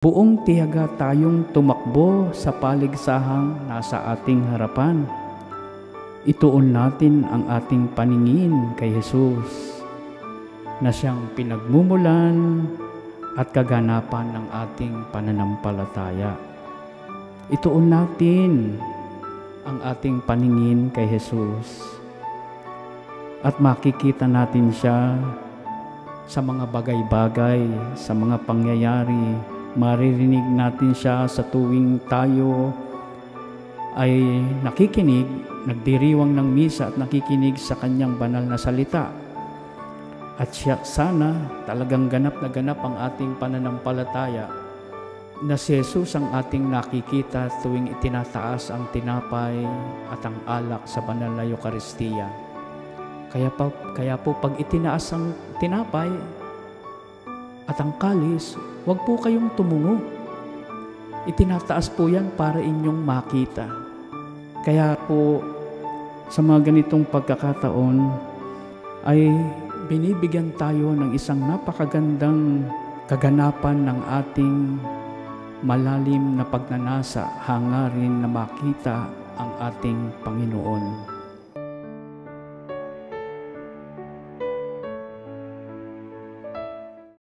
Buong tiyaga tayong tumakbo sa paligsahang nasa ating harapan. Ituon natin ang ating paningin kay Jesus, na siyang pinagmumulan at kaganapan ng ating pananampalataya. Ituon natin ang ating paningin kay Jesus at makikita natin siya sa mga bagay-bagay, sa mga pangyayari. Maririnig natin siya sa tuwing tayo ay nakikinig, nagdiriwang ng misa at nakikinig sa kanyang banal na salita. At siya sana talagang ganap na ganap ang ating pananampalataya na si Jesus ang ating nakikita tuwing itinataas ang tinapay at ang alak sa banal na Eucharistia. Kaya po pag itinaas ang tinapay at ang kalis, huwag po kayong tumungo. Itinataas po yan para inyong makita. Kaya po, sa mga ganitong pagkakataon, ay binibigyan tayo ng isang napakagandang kaganapan ng ating malalim na pagnanasa, hangarin na makita ang ating Panginoon.